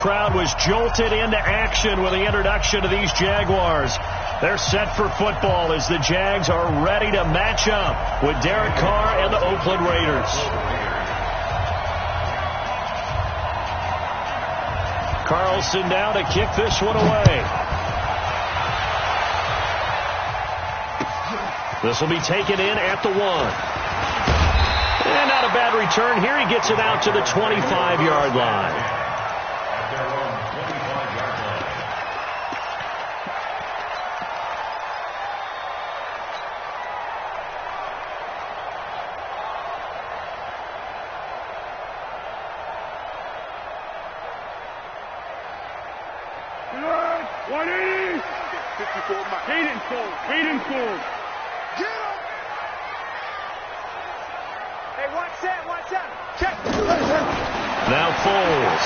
Crowd was jolted into action with the introduction of these Jaguars. They're set for football as the Jags are ready to match up with Derek Carr and the Oakland Raiders. Carlson now to kick this one away. This will be taken in at the 1. And not a bad return here. He gets it out to the 25-yard line. Now Foles.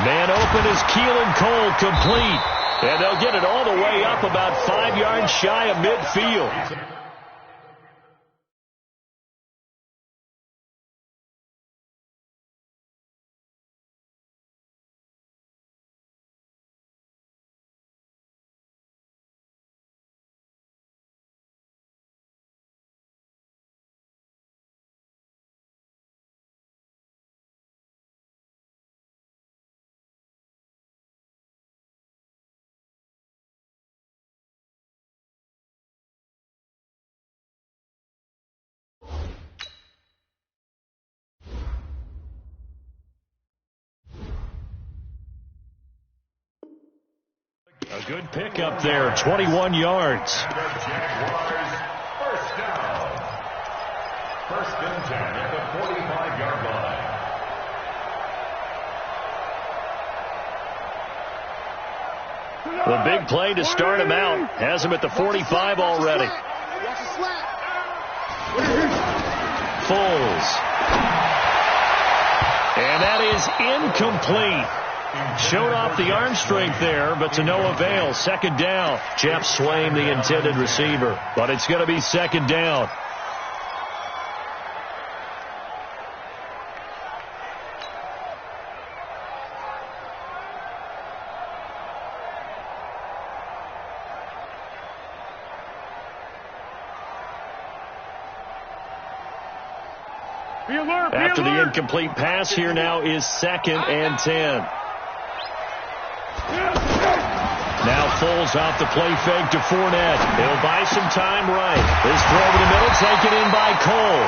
Man open is Keelan Cole, complete. And they'll get it all the way up about 5 yards shy of midfield. A good pickup there, 21 yards. Jaguars, first down. First and 10 at the 45-yard line. The big play to start him out has him at the 45 already. Foles. And that is incomplete. Showed off the arm strength there, but to no avail. Second down. Jeff Swain, the intended receiver. But it's going to be second down. After the incomplete pass, here now is second and 10. Now Foles off the play fake to Fournette. He'll buy some time right. His throw over the middle taken in by Cole.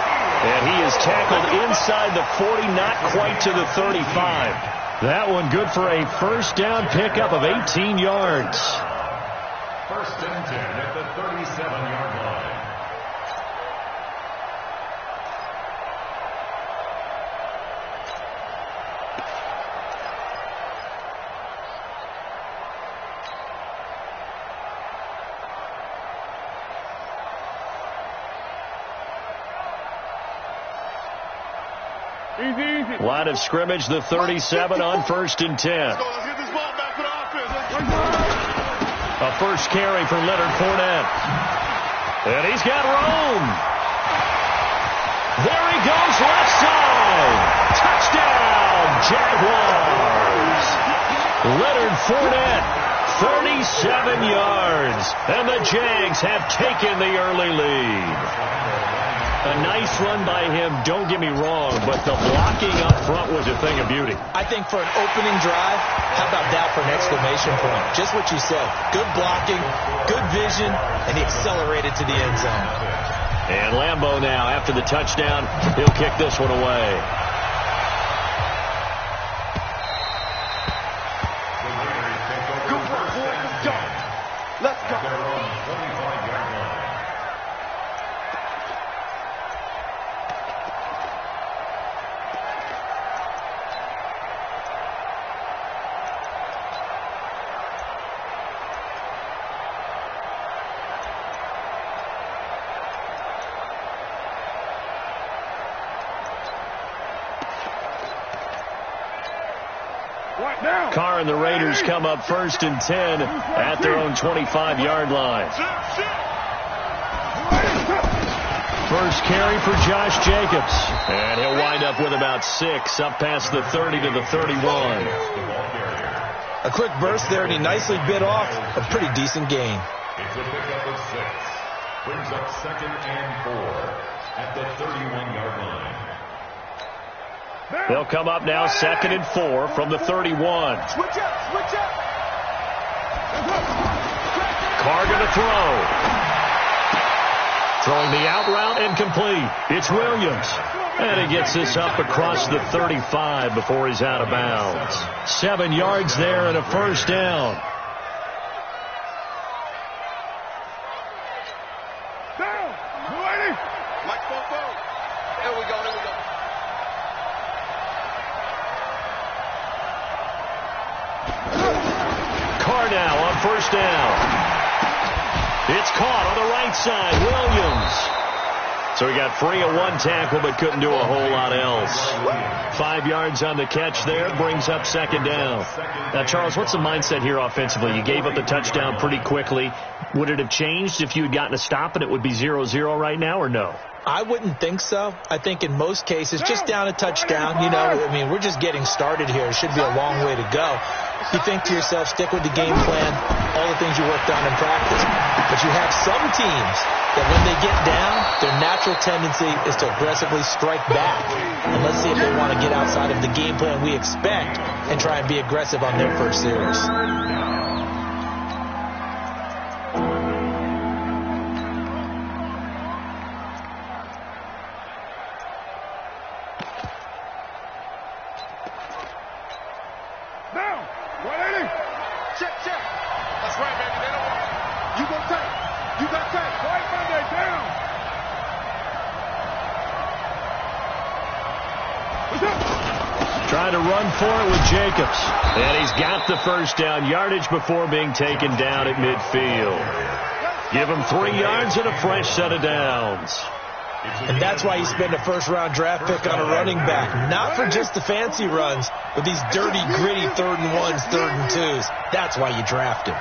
And he is tackled inside the 40, not quite to the 35. That one good for a first down pickup of 18 yards. First and 10 at the 37-yard line. Line of scrimmage, the 37 on first and 10. A first carry for Leonard Fournette. And he's got room. There he goes, left side. Touchdown, Jaguars. Leonard Fournette, 37 yards. And the Jags have taken the early lead. A nice run by him, don't get me wrong, but the blocking up front was a thing of beauty. I think for an opening drive, how about that for an exclamation point? Just what you said. Good blocking, good vision, and he accelerated to the end zone. And Lambeau now, after the touchdown, he'll kick this one away. Let's go. Carr and the Raiders come up first and 10 at their own 25-yard line. first carry for Josh Jacobs. And he'll wind up with about 6, up past the 30 to the 31. A quick burst there, and he nicely bit off a pretty decent gain. It's a pickup of 6. Brings up 2nd and 4 at the 31-yard line. They'll come up now 2nd and 4 from the 31. Switch up. Carr going to throw. Throwing the out route and complete. It's Williams. And he gets this up across the 35 before he's out of bounds. 7 yards there and a first down. Carr now on first down. It's caught on the right side. Williams. So he got free of 1 tackle but couldn't do a whole lot else. 5 yards on the catch there, brings up 2nd down. Now, Charles, what's the mindset here offensively? You gave up the touchdown pretty quickly. Would it have changed if you had gotten a stop and it would be 0-0 right now, or no? I wouldn't think so. I think in most cases, just down a touchdown, we're just getting started here. It should be a long way to go. You think to yourself, stick with the game plan, all the things you worked on in practice. But you have some teams that when they get down, their natural tendency is to aggressively strike back. And let's see if they want to get outside of the game plan we expect and try and be aggressive on their first series. Trying to run for it with Jacobs. And he's got the first down yardage before being taken down at midfield. Give him 3 yards and a fresh set of downs. And that's why you spend a first-round draft pick on a running back. Not for just the fancy runs, but these dirty, gritty 3rd and 1s, 3rd and 2s. That's why you draft him.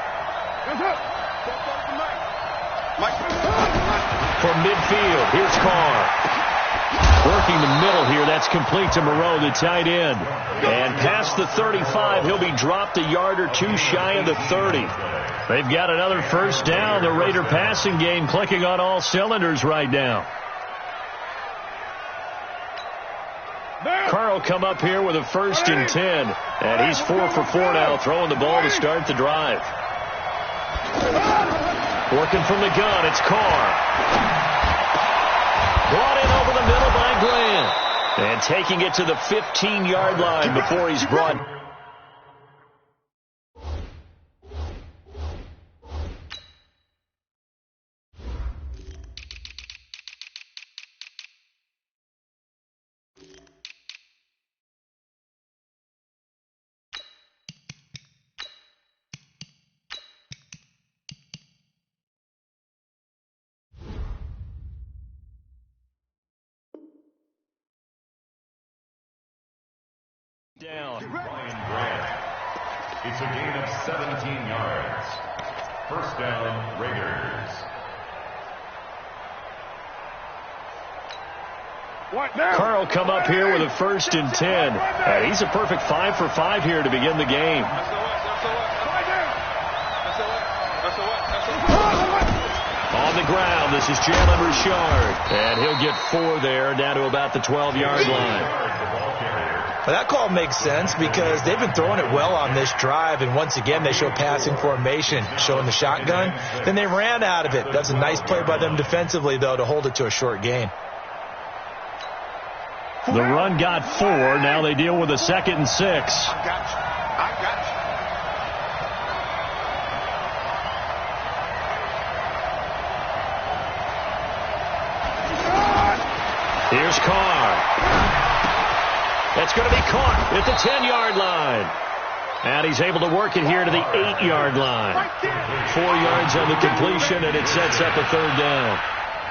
From midfield, here's Carr. Working the middle here. That's complete to Moreau, the tight end. And past the 35, he'll be dropped a yard or 2 shy of the 30. They've got another first down. The Raider passing game clicking on all cylinders right now. Carr will come up here with a 1st and 10. And he's 4 for 4 now, throwing the ball to start the drive. Working from the gun, it's Carr. Brought in over the middle by Grant. And taking it to the 15-yard line before he's brought. Down. Ryan Grant. It's a gain of 17 yards. First down, Raiders. Carr will come up here with a 1st and 10. And he's a perfect 5 for 5 here to begin the game. On the ground, this is Jalen Richard. And he'll get 4 there, down to about the 12-yard line. Well, that call makes sense because they've been throwing it well on this drive, and once again they show passing formation, showing the shotgun. Then they ran out of it. That's a nice play by them defensively, though, to hold it to a short gain. The run got 4. Now they deal with a 2nd and 6. I got you. Here's Carr. That's going to be caught at the 10-yard line. And he's able to work it here to the 8-yard line. 4 yards on the completion, and it sets up a 3rd down.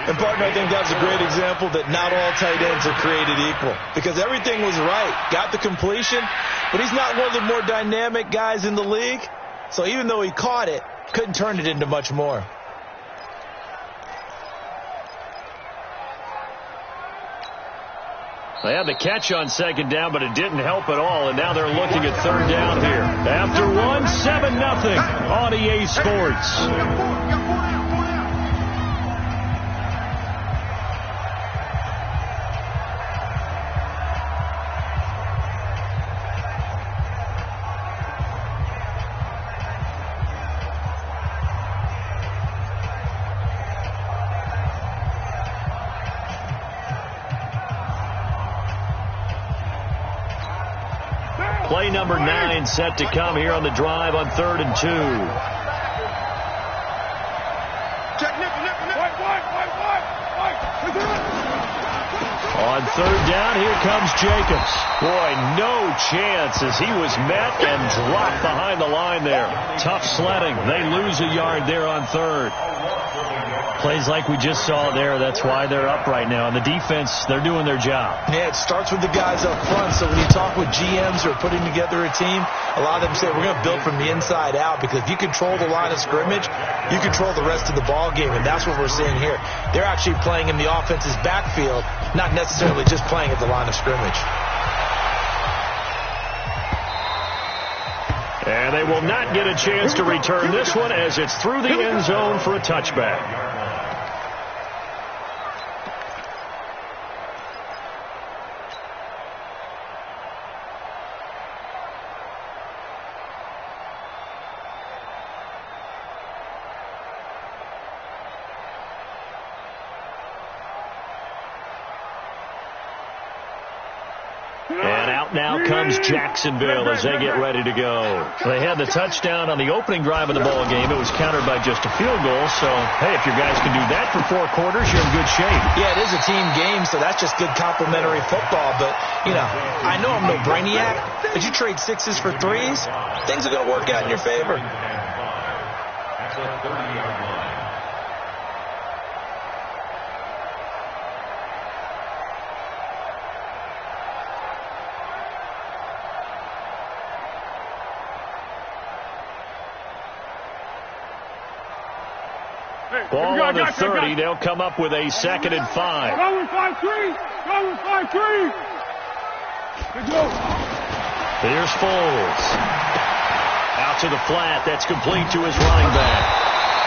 And, partner, I think that's a great example that not all tight ends are created equal. Because everything was right. Got the completion, but he's not one of the more dynamic guys in the league. So even though he caught it, couldn't turn it into much more. They had the catch on second down, but it didn't help at all, and now they're looking at third down here. After 7-0 on EA Sports. Play number 9 set to come here on the drive on 3rd and 2. On 3rd down, here comes Jacobs. Boy, no chance as he was met and dropped behind the line there. Tough sledding. They lose a yard there on 3rd. Plays like we just saw there. That's why they're up right now. And the defense, they're doing their job. Yeah, it starts with the guys up front. So when you talk with GMs who are putting together a team, a lot of them say we're going to build from the inside out, because if you control the line of scrimmage, you control the rest of the ball game. And that's what we're seeing here. They're actually playing in the offense's backfield, not necessarily just playing at the line of scrimmage. And they will not get a chance to return this one as it's through the end zone for a touchback. And out now comes Jacksonville as they get ready to go. They had the touchdown on the opening drive of the ball game. It was countered by just a field goal. So, hey, if your guys can do that for 4 quarters, you're in good shape. Yeah, it is a team game, so that's just good complementary football. But, you know, I know I'm no brainiac, but you trade 6s for 3s, things are going to work out in your favor. At the 30-yard line. Ball on the 30. They'll come up with a 2nd and 5. Go with 5-3. Go with 5-3. Let's go. Here's Foles. Out to the flat. That's complete to his running back.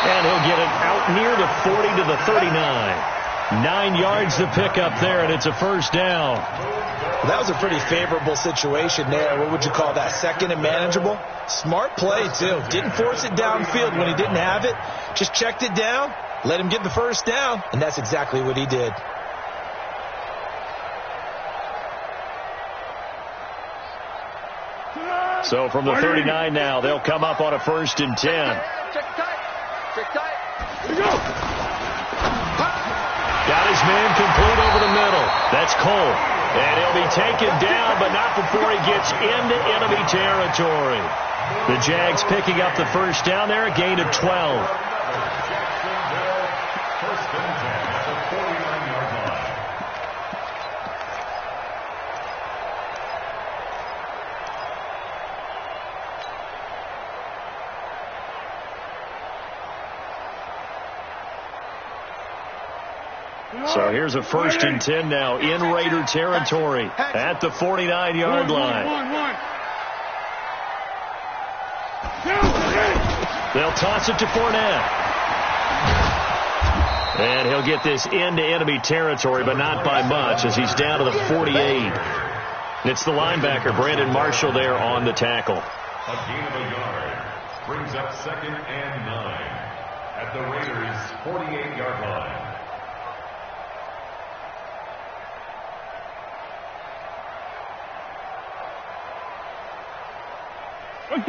And he'll get it out near the 40 to the 39. 9 yards to pick up there, and it's a first down. Well, that was a pretty favorable situation there. What would you call that? 2nd and manageable? Smart play, too. Didn't force it downfield when he didn't have it. Just checked it down, let him get the first down, and that's exactly what he did. So from the 39 now, they'll come up on a 1st and 10. Check tight. Here we go. Got his man complete over the middle. That's Cole. And he'll be taken down, but not before he gets into enemy territory. The Jags picking up the first down there, a gain of 12. First and 10 at the 49-yard line. So here's a 1st and 10 now in Raider territory at the 49-yard line. They'll toss it to Fournette. And he'll get this into enemy territory, but not by much, as he's down to the 48. It's the linebacker, Brandon Marshall, there on the tackle. A gain of a yard brings up 2nd and 9 at the Raiders' 48-yard line.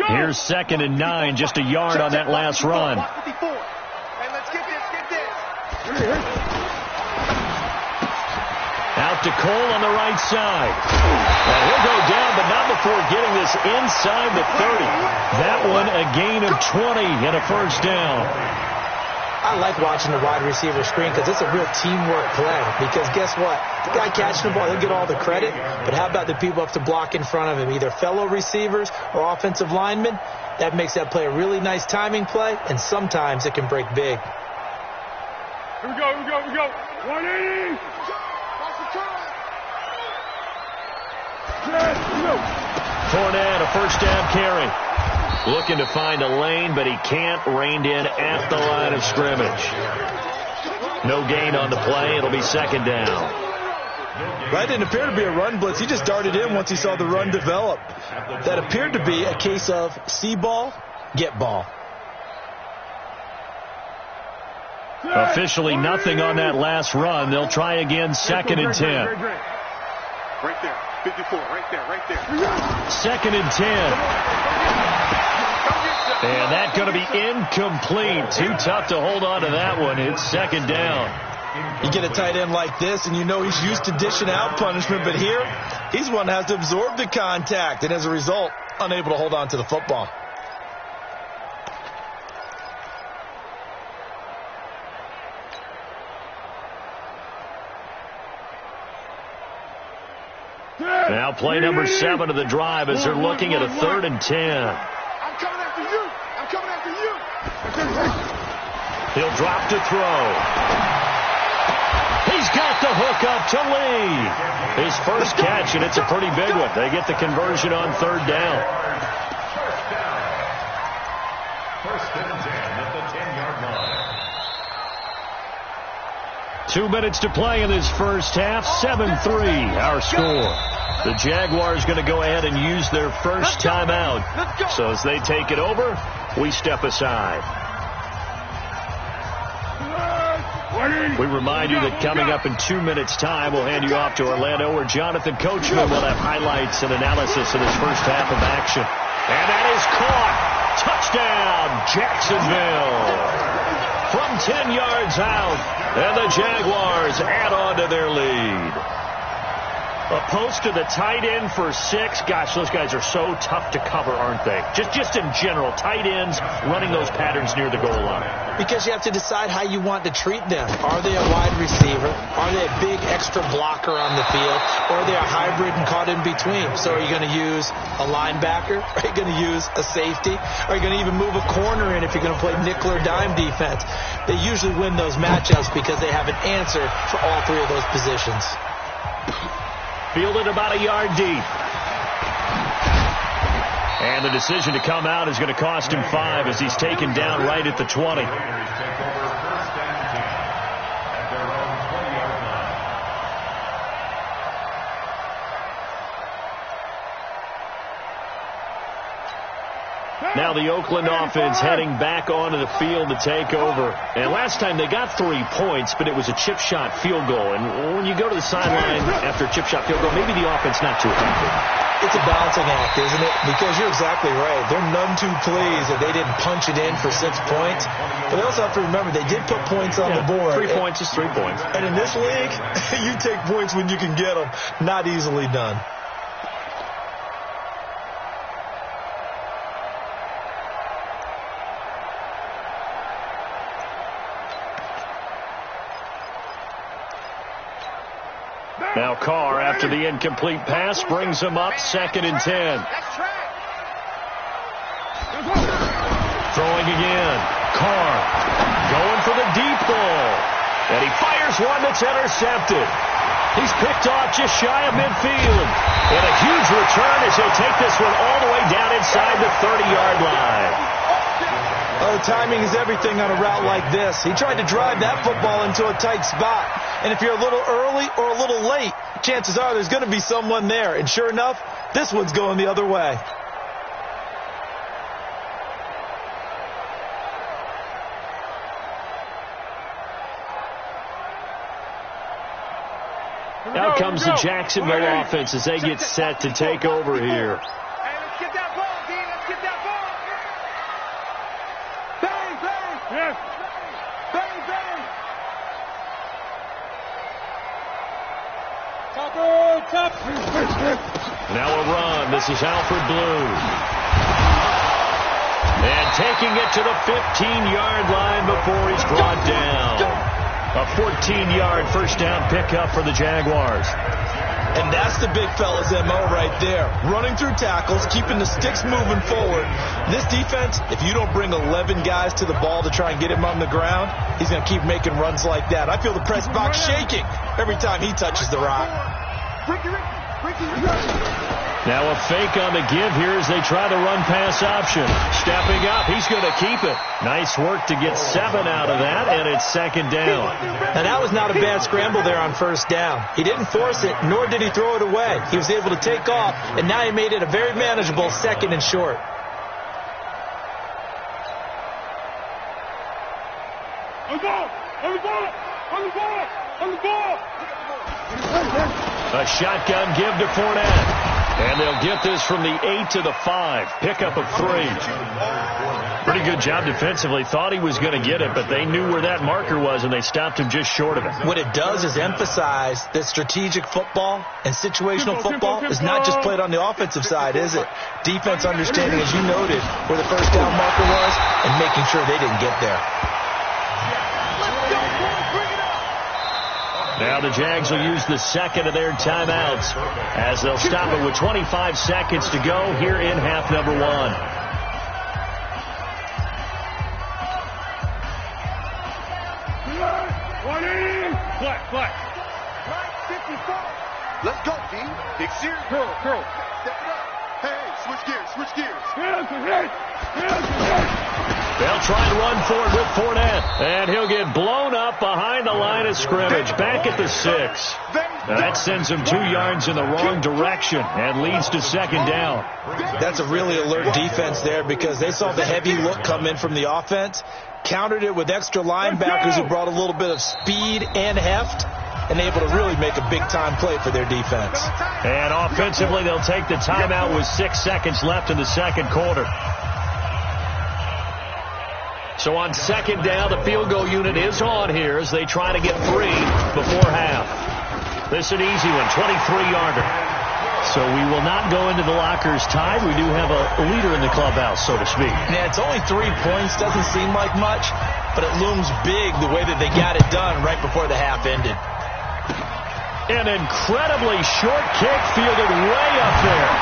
Here's 2nd and 9, just a yard on that last run. Out to Cole on the right side. And he'll go down, but not before getting this inside the 30. That one a gain of 20 and a first down. I like watching the wide receiver screen because it's a real teamwork play. Because guess what? The guy catching the ball, he'll get all the credit. But how about the people up to block in front of him, either fellow receivers or offensive linemen? That makes that play a really nice timing play, and sometimes it can break big. Here we go. 180. Fournette, a first down carry. Looking to find a lane, but he can't. Reined in at the line of scrimmage. No gain on the play. It'll be second down. That didn't appear to be a run blitz. He just darted in once he saw the run develop. That appeared to be a case of see ball, get ball. Officially nothing on that last run. They'll try again, second and 10. Right there, 54, right there. Second and 10. And that's going to be incomplete. Too tough to hold on to that one. It's second down. You get a tight end like this, and you know he's used to dishing out punishment, but here, he's one that has to absorb the contact, and as a result, unable to hold on to the football. Now play number 7 of the drive as they're looking at a 3rd and 10. I'm coming after you. I'm coming after you. He'll drop to throw. He's got the hook up to Lee. His first catch, and it's a pretty big one. They get the conversion on 3rd down. First and 10 at the 10-yard line. 2 minutes to play in this first half. 7-3 our score. The Jaguars going to go ahead and use their first timeout. So as they take it over, we step aside. We remind you that coming up in 2 minutes' time, we'll hand you off to Orlando, where Jonathan Coachman will have highlights and analysis of this first half of action. And that is caught. Touchdown, Jacksonville. From 10 yards out, and the Jaguars add on to their lead. A post to the tight end for 6. Gosh, those guys are so tough to cover, aren't they? Just in general, tight ends running those patterns near the goal line. Because you have to decide how you want to treat them. Are they a wide receiver? Are they a big extra blocker on the field? Or are they a hybrid and caught in between? So are you going to use a linebacker? Are you going to use a safety? Are you going to even move a corner in if you're going to play nickel or dime defense? They usually win those matchups because they have an answer for all 3 of those positions. Fielded about a yard deep. And the decision to come out is going to cost him 5 as he's taken down right at the 20. Now the Oakland offense heading back onto the field to take over. And last time they got 3 points, but it was a chip shot field goal. And when you go to the sideline after a chip shot field goal, maybe the offense not too happy. It's a balancing act, isn't it? Because you're exactly right. They're none too pleased that they didn't punch it in for 6 points. But they also have to remember they did put points on the board. 3 points is 3 points. And in this league, you take points when you can get them. Not easily done. Now Carr, after the incomplete pass, brings him up 2nd and 10. Throwing again. Carr going for the deep ball. And he fires one that's intercepted. He's picked off just shy of midfield. And a huge return as he'll take this one all the way down inside the 30-yard line. Oh, timing is everything on a route like this. He tried to drive that football into a tight spot. And if you're a little early or a little late, chances are there's going to be someone there. And sure enough, this one's going the other way. Now comes the Jacksonville offense as they get set to take over here. Hey, let's get that ball, D. Let's get that ball. Bang, bang. Yes. Bang, bang. Now a run. This is Alfred Blue. And taking it to the 15-yard line before he's brought down. A 14-yard first down pickup for the Jaguars. And that's the big fella's MO right there. Running through tackles, keeping the sticks moving forward. This defense, if you don't bring 11 guys to the ball to try and get him on the ground, he's going to keep making runs like that. I feel the press box shaking every time he touches the rock. Ricky. Now a fake on the give here as they try the run-pass option. Stepping up, he's going to keep it. Nice work to get 7 out of that, and it's second down. Now that was not a bad scramble there on first down. He didn't force it, nor did he throw it away. He was able to take off, and now he made it a very manageable second and short. On the ball! On the ball! On the ball! On the ball! A shotgun give to Fournette. And they'll get this from the 8 to the 5. Pickup of 3. Pretty good job defensively. Thought he was going to get it, but they knew where that marker was, and they stopped him just short of it. What it does is emphasize that strategic football and situational football is not just played on the offensive side, is it? Defense understanding, as you noted, where the first down marker was and making sure they didn't get there. Now the Jags will use the second of their timeouts as they'll stop it with 25 seconds to go here in half number 1. Flat. Let's go, D. Big series. Curl. Step it up. Hey, switch gears. They'll try and run for it with Fournette. And he'll get blown up behind the line of scrimmage. Back at the 6. Now that sends him 2 yards in the wrong direction and leads to second down. That's a really alert defense there because they saw the heavy look come in from the offense, countered it with extra linebackers who brought a little bit of speed and heft, and able to really make a big-time play for their defense. And offensively, they'll take the timeout with 6 seconds left in the second quarter. So on second down, the field goal unit is on here as they try to get 3 before half. This is an easy one, 23-yarder. So we will not go into the lockers tied. We do have a leader in the clubhouse, so to speak. Yeah, it's only 3 points. Doesn't seem like much, but it looms big the way that they got it done right before the half ended. An incredibly short kick fielded way up there.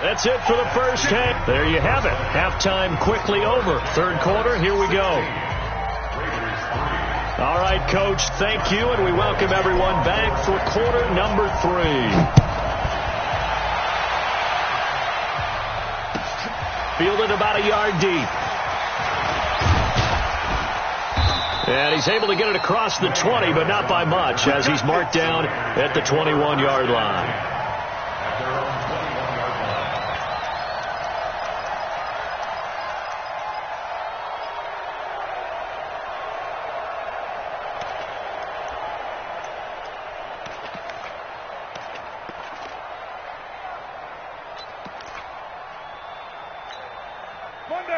That's it for the first half. There you have it. Halftime quickly over. Third quarter, here we go. All right, Coach, thank you, and we welcome everyone back for quarter number 3. Fielded about a yard deep. And he's able to get it across the 20, but not by much, as he's marked down at the 21-yard line.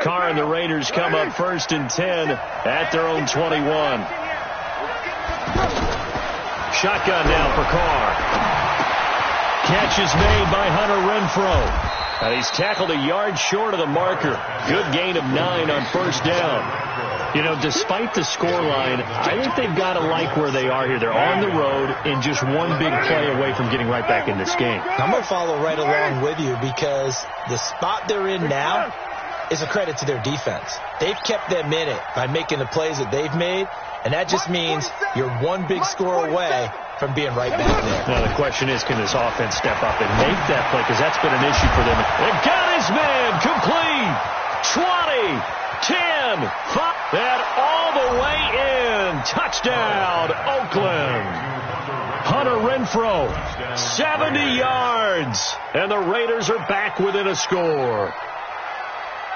Carr and the Raiders come up 1st and 10 at their own 21. Shotgun now for Carr. Catch is made by Hunter Renfrow. And he's tackled a yard short of the marker. Good gain of 9 on first down. You know, despite the scoreline, I think they've got to like where they are here. They're on the road and just one big play away from getting right back in this game. I'm going to follow right along with you because the spot they're in now is a credit to their defense. They've kept them in it by making the plays that they've made, and that just means you're one big score away from being right back there. Now the question is, can this offense step up and make that play? Because that's been an issue for them. They've got his man complete. 20, 10, 5, and all the way in. Touchdown, Oakland. Hunter Renfrow, 70 yards, and the Raiders are back within a score.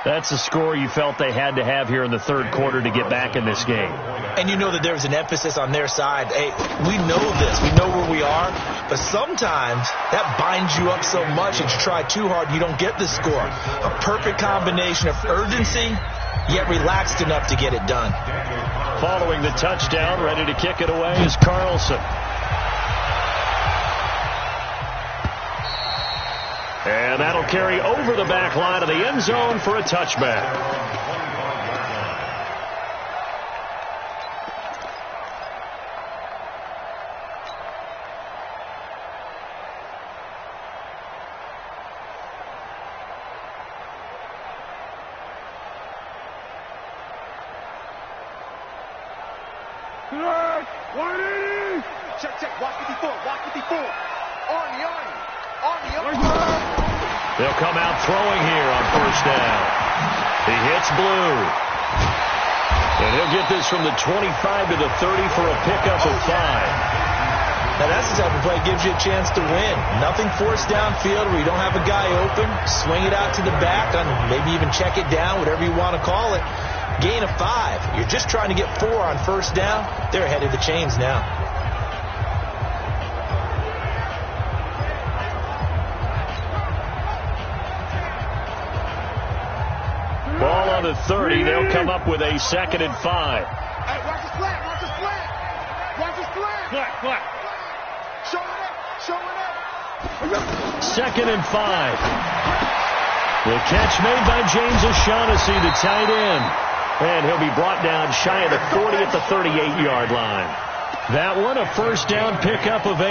That's the score you felt they had to have here in the third quarter to get back in this game. And you know that there was an emphasis on their side. Hey, we know this. We know where we are. But sometimes that binds you up so much that you try too hard, you don't get the score. A perfect combination of urgency, yet relaxed enough to get it done. Following the touchdown, ready to kick it away is Carlson. And that'll carry over the back line of the end zone for a touchback. One 180! Check. Watch 54. Watch 54. Arnie. They'll come out throwing here on first down. He hits Blue. And he'll get this from the 25 to the 30 for a pickup of 5. Now, that's the type of play that gives you a chance to win. Nothing forced downfield where you don't have a guy open. Swing it out to the back, and maybe even check it down, whatever you want to call it. Gain of 5. You're just trying to get 4 on first down. They're ahead of the chains now. Ball on the 30. They'll come up with a 2nd and 5. Hey, watch the flat. Flat. Show it up. 2nd and 5. The catch made by James O'Shaughnessy, the tight end. And he'll be brought down shy of the 40 at the 38-yard line. That one, a first down pickup of 8.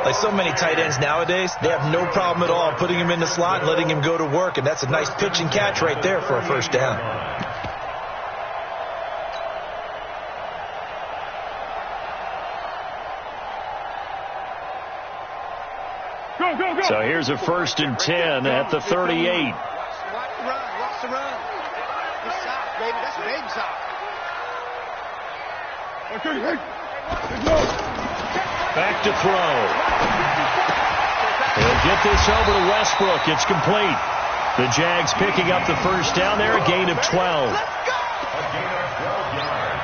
Like so many tight ends nowadays, they have no problem at all putting him in the slot and letting him go to work. And that's a nice pitch and catch right there for a first down. Go. So here's a 1st and 10 at the 38. Watch the run. Good side, baby. That's baby side. Okay, hey. Let's go. Back to throw. He'll get this over to Westbrook. It's complete. The Jags picking up the first down there, a gain of 12. A gain of 12 yards.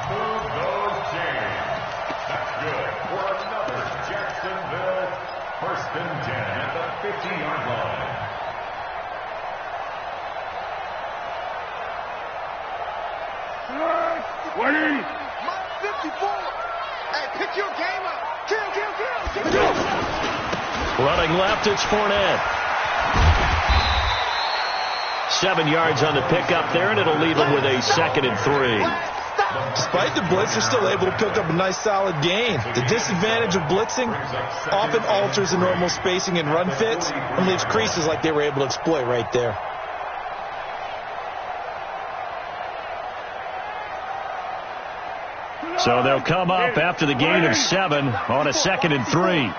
Move those chains. That's good for another Jacksonville 1st and 10 at the 50-yard line. Wait. My 54. Hey, pick your game up. Kill. Running left, it's Fournette. 7 yards on the pickup there, and it'll leave him with a 2nd and 3. Despite the blitz, they're still able to pick up a nice solid gain. The disadvantage of blitzing often alters the normal spacing and run fits and leaves creases like they were able to exploit right there. So they'll come up after the gain of 7 on a 2nd and 3.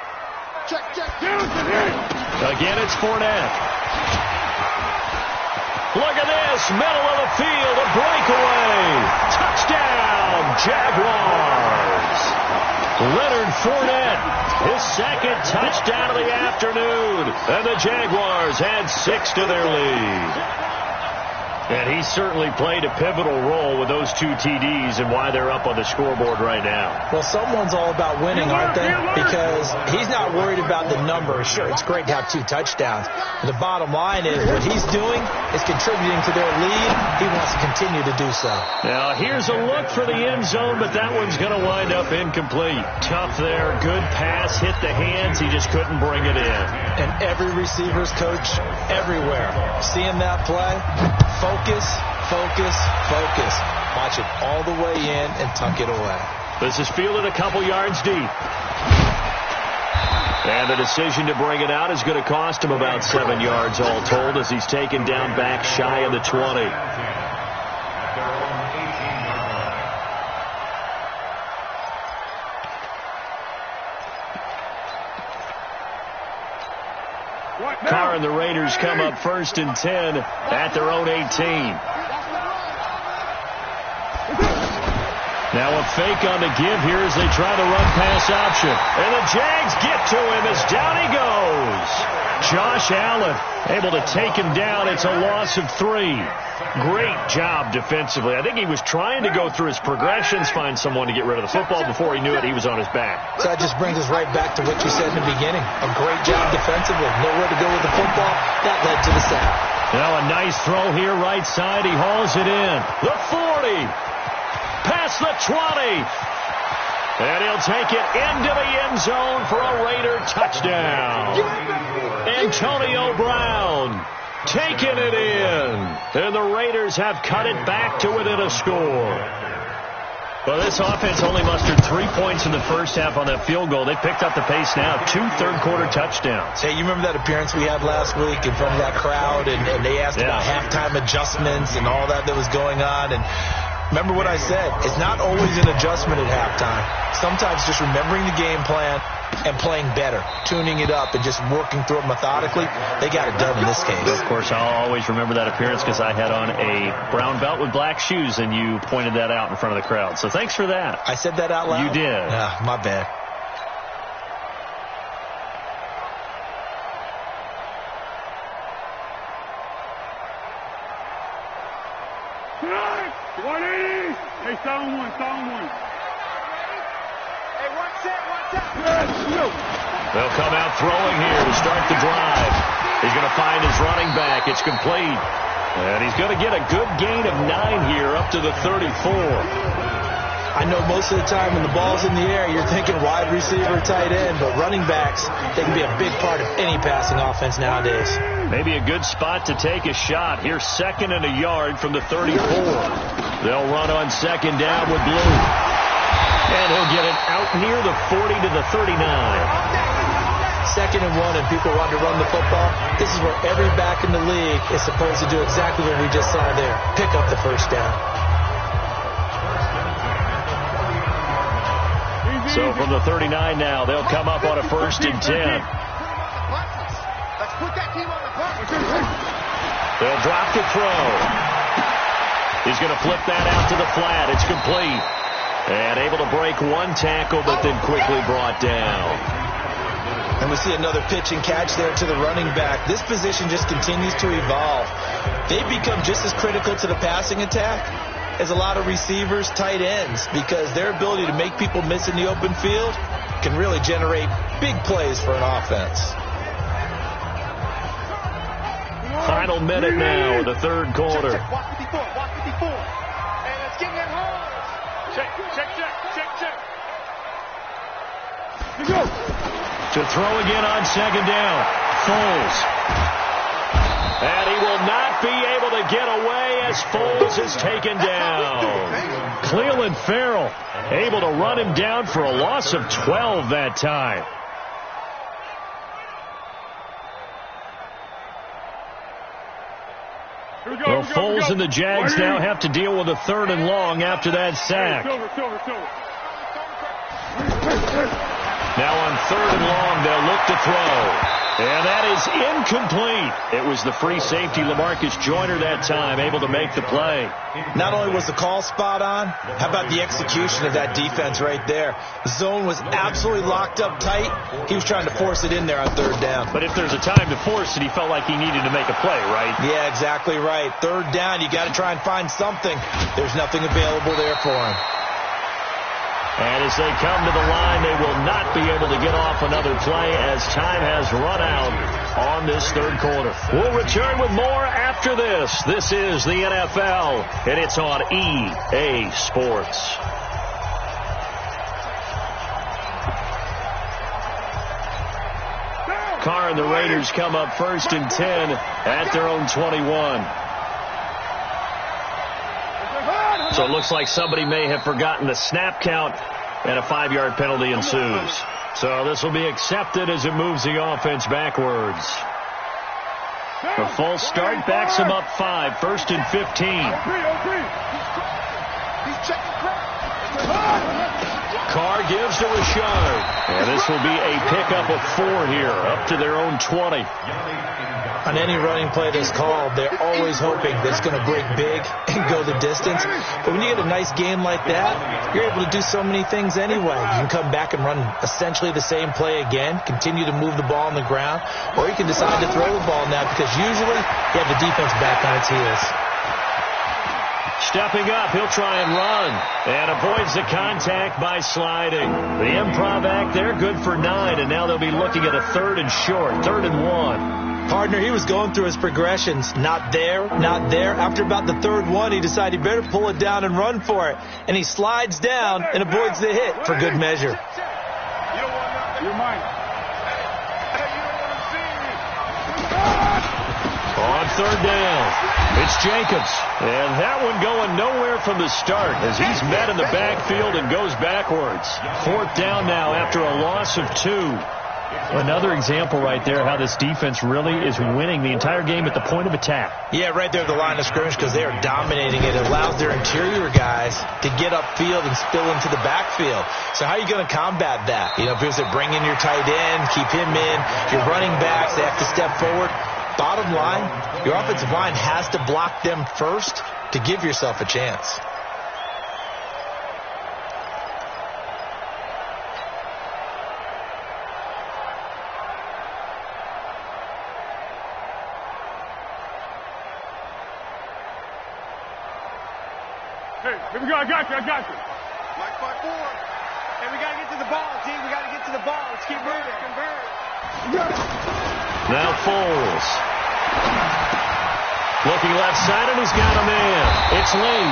Again, it's Fournette. Look at this, middle of the field, a breakaway. Touchdown, Jaguars. Leonard Fournette, his 2nd touchdown of the afternoon. And the Jaguars add 6 to their lead. And he certainly played a pivotal role with those 2 TDs and why they're up on the scoreboard right now. Well, someone's all about winning, aren't they? Because he's not worried about the number. Sure, it's great to have 2 touchdowns. But the bottom line is what he's doing is contributing to their lead. He wants to continue to do so. Now, here's a look for the end zone, but that one's going to wind up incomplete. Tough there. Good pass. Hit the hands. He just couldn't bring it in. And every receiver's coach everywhere. Seeing that play, focus. Watch it all the way in and tuck it away. This is fielded a couple yards deep. And the decision to bring it out is going to cost him about 7 yards all told as he's taken down back shy of the 20. Carr and the Raiders come up 1st and 10 at their own 18. Now a fake on the give here as they try the run-pass option. And the Jags get to him as down he goes. Josh Allen able to take him down. It's a loss of 3. Great job defensively. I think he was trying to go through his progressions, find someone to get rid of the football. Before he knew it, he was on his back. So that just brings us right back to what you said in the beginning. A great job defensively. Nowhere to go with the football. That led to the sack. Now a nice throw here right side. He hauls it in. The 40. Past the 20. And he'll take it into the end zone for a Raider touchdown. Antonio Brown taking it in. And the Raiders have cut it back to within a score. Well, this offense only mustered 3 points in the first half on that field goal. They picked up the pace now. 2 third-quarter touchdowns. Hey, you remember that appearance we had last week in front of that crowd? And they asked about halftime adjustments and all that was going on. And Remember what I said. It's not always an adjustment at halftime. Sometimes just remembering the game plan and playing better, tuning it up and just working through it methodically. They got it done in this case. Of course, I'll always remember that appearance because I had on a brown belt with black shoes, and you pointed that out in front of the crowd. So thanks for that. I said that out loud? You did. My bad. Tonight, 180. Hey, 7-1, 7-1. Hey, one set, one time. Yes, no. They'll come out throwing here to start the drive. He's going to find his running back. It's complete. And he's going to get a good gain of 9 here up to the 34. I know most of the time when the ball's in the air, you're thinking wide receiver, tight end, but running backs, they can be a big part of any passing offense nowadays. Maybe a good spot to take a shot. Here's 2nd and a yard from the 34. They'll run on 2nd down with Blue. And he'll get it out near the 40 to the 39. 2nd and 1 and people want to run the football. This is where every back in the league is supposed to do exactly what we just saw there. Pick up the first down. So from the 39 now, they'll come up on a 1st and 10. Let's put that team on the bus. They'll drop the throw. He's going to flip that out to the flat. It's complete. And able to break 1 tackle, but then quickly brought down. And we see another pitch and catch there to the running back. This position just continues to evolve. They've become just as critical to the passing attack as a lot of receivers, tight ends, because their ability to make people miss in the open field can really generate big plays for an offense. Final minute now of the 3rd quarter. Walk 54, walk 54. And let's get that home. Check. Let's go. To throw again on 2nd down. Foles. And he will not be able to get away as Foles is taken down. Cleveland Farrell able to run him down for a loss of 12 that time. Well, Foles and the Jags now have to deal with a 3rd and long after that sack. Silver. Now on 3rd and long, they'll look to throw. And that is incomplete. It was the free safety, Lamarcus Joyner, that time, able to make the play. Not only was the call spot on, how about the execution of that defense right there? The zone was absolutely locked up tight. He was trying to force it in there on 3rd down. But if there's a time to force it, he felt like he needed to make a play, right? Yeah, exactly right. 3rd down, you got to try and find something. There's nothing available there for him. And as they come to the line, they will not be able to get off another play as time has run out on this 3rd quarter. We'll return with more after this. This is the NFL, and it's on EA Sports. Carr and the Raiders come up 1st and 10 at their own 21. So it looks like somebody may have forgotten the snap count, and a 5-yard penalty ensues. So this will be accepted as it moves the offense backwards. The false start backs him up 5, 1st and 15. Carr gives to Rashard. And this will be a pickup of 4 here, up to their own 20. On any running play that's called, they're always hoping that it's going to break big and go the distance. But when you get a nice game like that, you're able to do so many things anyway. You can come back and run essentially the same play again, continue to move the ball on the ground, or you can decide to throw the ball now because usually you have the defense back on its heels. Stepping up, he'll try and run, and avoids the contact by sliding. The improv act, they're good for 9, and now they'll be looking at a 3rd and short, 3rd and 1. Partner, he was going through his progressions. Not there, not there. After about the 3rd one, he decided he better pull it down and run for it. And he slides down and avoids the hit for good measure. You're mine. On 3rd down, it's Jacobs. And that one going nowhere from the start as he's met in the backfield and goes backwards. 4th down now after a loss of 2. Another example right there how this defense really is winning the entire game at the point of attack. Yeah, right there at the line of scrimmage because they are dominating it. It allows their interior guys to get upfield and spill into the backfield. So how are you going to combat that? You know, because they bring in your tight end, keep him in, your running backs, they have to step forward. Bottom line, your offensive line has to block them first to give yourself a chance. Hey, here we go. I got you. Mike 5-4. Hey, we got to get to the ball, D. We got to get to the ball. Let's keep moving. Convert. Now Foles. Looking left side, and he's got a man. It's Lee.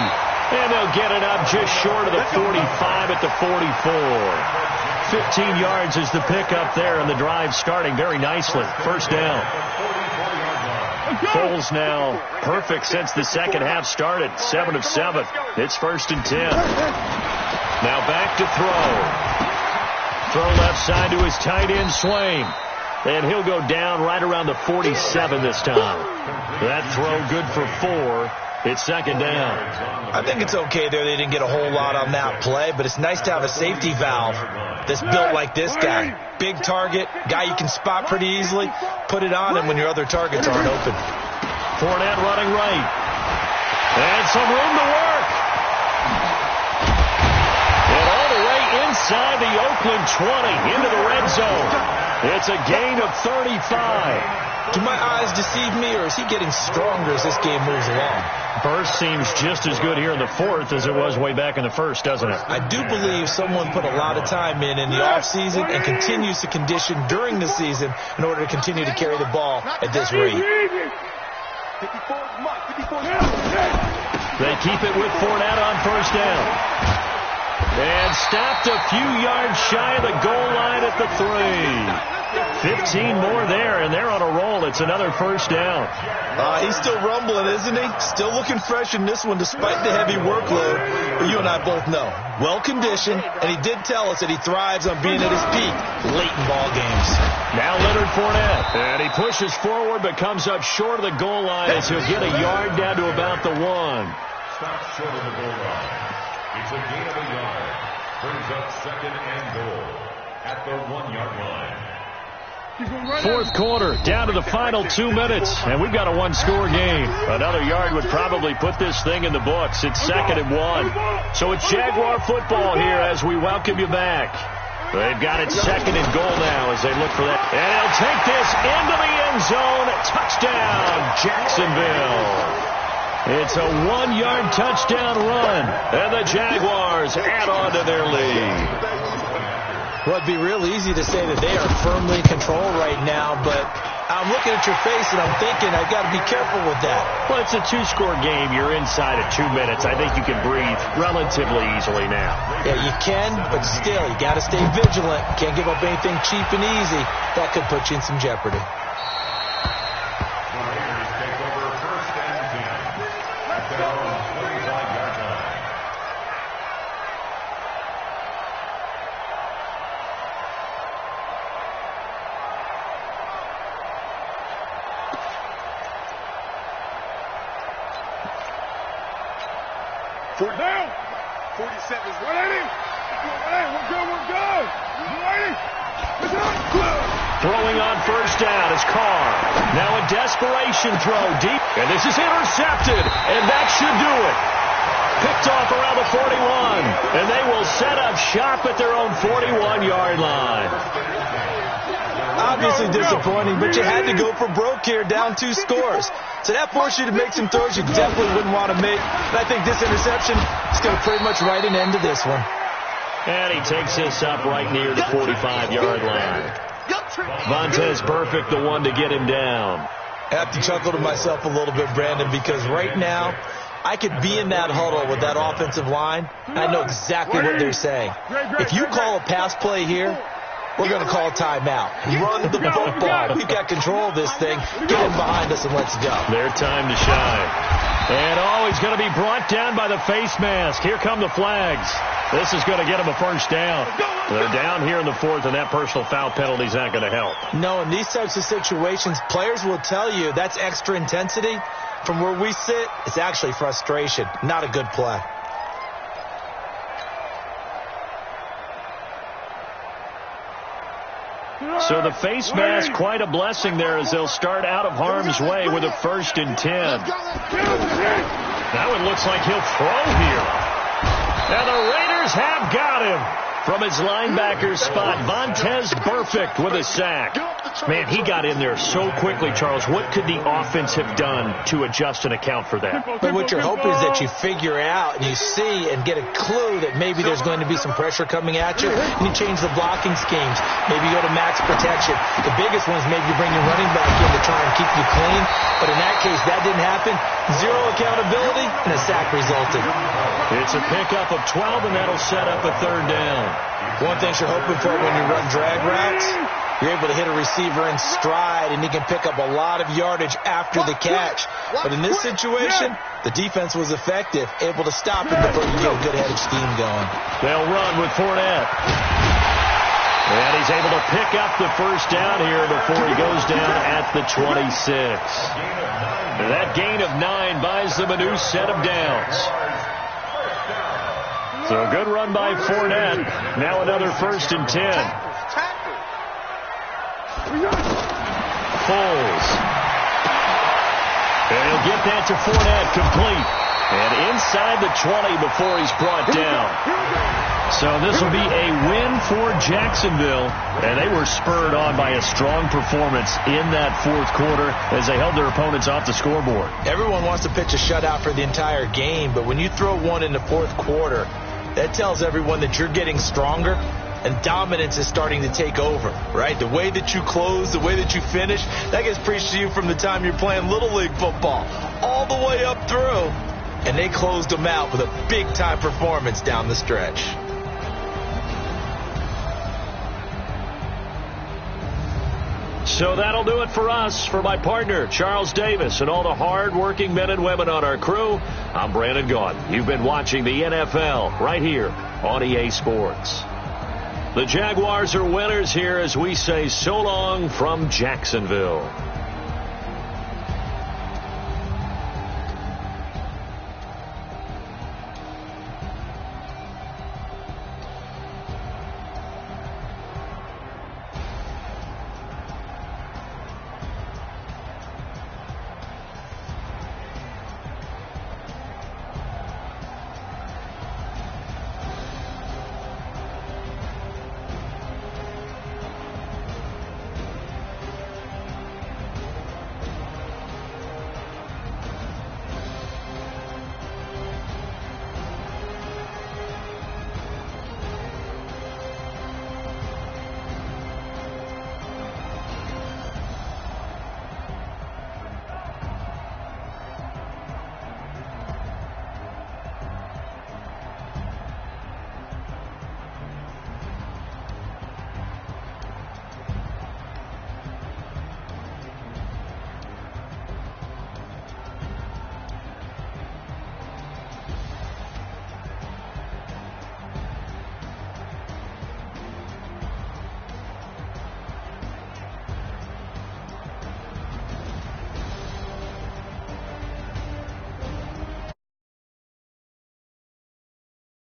And they'll get it up just short of the 45 at the 44. 15 yards is the pickup there, and the drive starting very nicely. First down. Foles now perfect since the second half started. 7 of 7. It's 1st and 10. Now back to throw. Throw left side to his tight end, Swain. And he'll go down right around the 47 this time. That throw good for 4. It's 2nd down. I think it's okay there. They didn't get a whole lot on that play, but it's nice to have a safety valve that's built like this guy. Big target, guy you can spot pretty easily. Put it on him when your other targets aren't open. Fournette running right. And some room to work. And all the way inside the Oakland 20 into the red zone. It's a gain of 35. Do my eyes deceive me, or is he getting stronger as this game moves along? Burst seems just as good here in the 4th as it was way back in the 1st, doesn't it? I do believe someone put a lot of time in the offseason and continues to condition during the season in order to continue to carry the ball at this rate. 54. They keep it with Fournette on 1st down. And stopped a few yards shy of the goal line at the 3. 15 more there, and they're on a roll. It's another 1st down. He's still rumbling, isn't he? Still looking fresh in this one despite the heavy workload. But you and I both know. Well-conditioned, and he did tell us that he thrives on being at his peak late in ball games. Now Leonard Fournette, and he pushes forward but comes up short of the goal line as he'll get a yard down to about the 1. Stop short of the goal line. It's a gain of a yard. Brings up 2nd and goal at the 1-yard line. 4th quarter, down to the final 2 minutes, and we've got a 1-score game. Another yard would probably put this thing in the books. It's 2nd and 1. So it's Jaguar football here as we welcome you back. They've got it 2nd and goal now as they look for that. And they'll take this into the end zone. Touchdown, Jacksonville. It's a 1-yard touchdown run, and the Jaguars add on to their lead. Well, it'd be real easy to say that they are firmly in control right now, but I'm looking at your face and I'm thinking I've got to be careful with that. Well, it's a 2-score game. You're inside of 2 minutes. I think you can breathe relatively easily now. Yeah, you can, but still, you got to stay vigilant. Can't give up anything cheap and easy. That could put you in some jeopardy. Down. 47 is 180. We're good. 180. Throwing on 1st down is Carr. Now a desperation throw deep. And this is intercepted. And that should do it. Picked off around the 41. And they will set up shop at their own 41-yard line. Obviously disappointing, but you had to go for broke here, down 2 scores. So that forced you to make some throws you definitely wouldn't want to make. And I think this interception is going to pretty much write an end to this one. And he takes this up right near the 45-yard line. Vontez Perfect, the one to get him down. I have to chuckle to myself a little bit, Brandon, because right now I could be in that huddle with that offensive line. I know exactly what they're saying. If you call a pass play here, we're going to call a timeout. Run the football. We've got control of this thing. Get in behind us and let's go. Their time to shine. And he's going to be brought down by the face mask. Here come the flags. This is going to get them a first down. They're down here in the fourth, and that personal foul penalty is not going to help. No, in these types of situations, players will tell you that's extra intensity. From where we sit, it's actually frustration. Not a good play. So the face mask, quite a blessing there as they'll start out of harm's way with a 1st and 10. Now it looks like he'll throw here. And the Raiders have got him from his linebacker spot. Vontaze Burfict with a sack. Man, he got in there so quickly, Charles. What could the offense have done to adjust and account for that? But what you're hoping is that you figure out and you see and get a clue that maybe there's going to be some pressure coming at you, and you change the blocking schemes. Maybe you go to max protection. The biggest one is maybe you bring your running back in to try and keep you clean. But in that case, that didn't happen. Zero accountability, and a sack resulted. It's a pickup of 12, and that'll set up a 3rd down. One thing you're hoping for when you run drag routes, you're able to hit a receiver in stride, and he can pick up a lot of yardage after the catch. But in this situation, the defense was effective, able to stop him before you get a good head of steam going. They'll run with Fournette. And he's able to pick up the first down here before he goes down at the 26. That gain of 9 buys them a new set of downs. So a good run by Fournette. Now another 1st and 10. Foles. And he'll get that to Fournette, complete. And inside the 20 before he's brought down. So this will be a win for Jacksonville. And they were spurred on by a strong performance in that 4th quarter as they held their opponents off the scoreboard. Everyone wants to pitch a shutout for the entire game, but when you throw one in the 4th quarter, that tells everyone that you're getting stronger. And dominance is starting to take over, right? The way that you close, the way that you finish, that gets preached to you from the time you're playing Little League football all the way up through. And they closed them out with a big-time performance down the stretch. So that'll do it for us. For my partner, Charles Davis, and all the hard-working men and women on our crew, I'm Brandon Gaudin. You've been watching the NFL right here on EA Sports. The Jaguars are winners here as we say so long from Jacksonville.